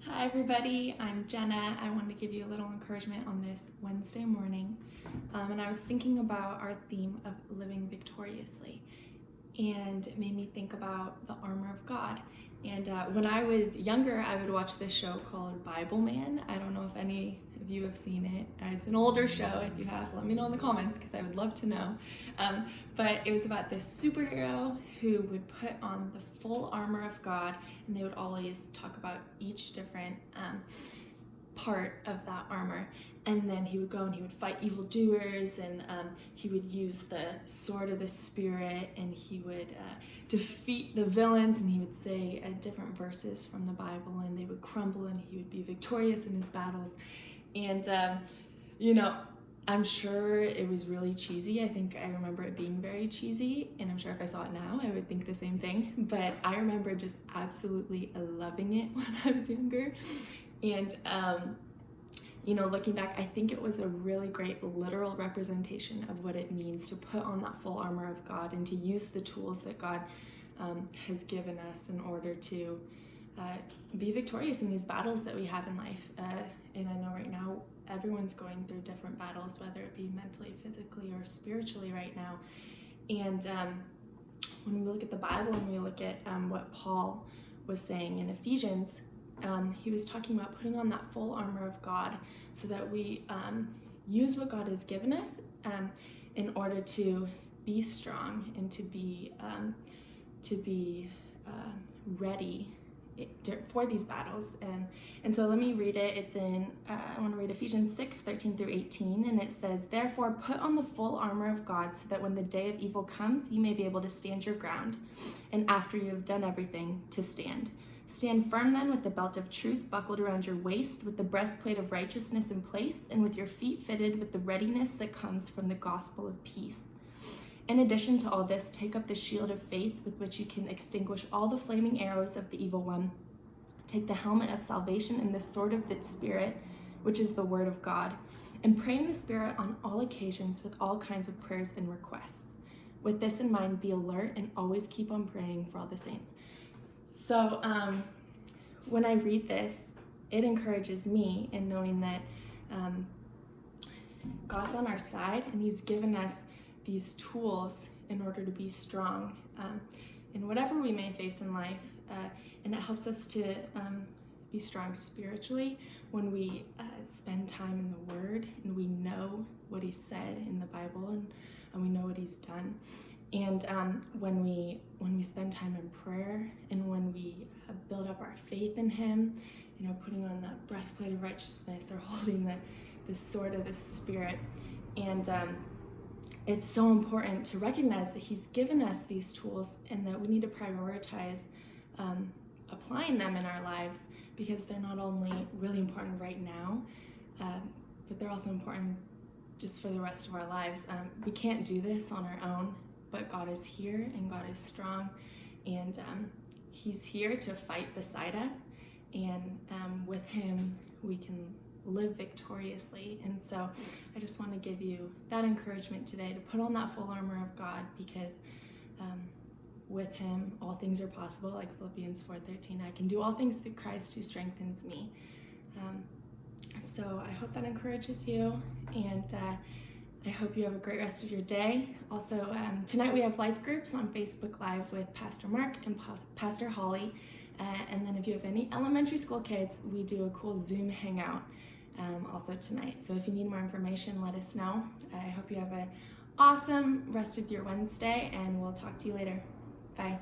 Hi everybody, I'm Jenna. I wanted to give you a little encouragement on this Wednesday morning. And I was thinking about our theme of living victoriously. And it made me think about the armor of God. And when I was younger, I would watch this show called Bible Man. I don't know if any of you have seen it. It's an older show. If you have, let me know in the comments because I would love to know. But it was about this superhero who would put on the full armor of God, and they would always talk about each different part of that armor. And then he would go and he would fight evildoers, and he would use the sword of the Spirit, and he would defeat the villains, and he would say different verses from the Bible, and they would crumble, and he would be victorious in his battles. And, I'm sure it was really cheesy. I think I remember it being very cheesy, and I'm sure if I saw it now, I would think the same thing. But I remember just absolutely loving it when I was younger. And, looking back, I think it was a really great literal representation of what it means to put on that full armor of God and to use the tools that God has given us in order to be victorious in these battles that we have in life. And I know right now everyone's going through different battles, whether it be mentally, physically, or spiritually right now. And when we look at the Bible and we look at what Paul was saying in Ephesians, he was talking about putting on that full armor of God so that we use what God has given us in order to be strong and to be ready for these battles. And so let me read it. It's in, I want to read Ephesians 6:13-18, and it says, "Therefore put on the full armor of God so that when the day of evil comes, you may be able to stand your ground. And after you have done everything, to stand. Stand firm then with the belt of truth buckled around your waist, with the breastplate of righteousness in place, and with your feet fitted with the readiness that comes from the gospel of peace. In addition to all this, take up the shield of faith with which you can extinguish all the flaming arrows of the evil one. Take the helmet of salvation and the sword of the Spirit, which is the word of God, and pray in the Spirit on all occasions with all kinds of prayers and requests. With this in mind, be alert and always keep on praying for all the saints." So when I read this, it encourages me in knowing that God's on our side, and he's given us these tools in order to be strong in whatever we may face in life. And it helps us to be strong spiritually when we spend time in the Word and we know what he said in the Bible, and we know what he's done. And when we spend time in prayer, and when we build up our faith in him, putting on the breastplate of righteousness or holding the sword of the Spirit. And it's so important to recognize that he's given us these tools and that we need to prioritize applying them in our lives, because they're not only really important right now, but they're also important just for the rest of our lives. We can't do this on our own, but God is here and God is strong, and he's here to fight beside us, and with him we can live victoriously. And so I just want to give you that encouragement today to put on that full armor of God, because with him all things are possible, like Philippians 4:13. I can do all things through Christ who strengthens me. So I hope that encourages you, and I hope you have a great rest of your day. Also, tonight we have life groups on Facebook Live with Pastor Mark and Pastor Holly. And then if you have any elementary school kids, we do a cool Zoom hangout also tonight. So if you need more information, let us know. I hope you have an awesome rest of your Wednesday, and we'll talk to you later. Bye.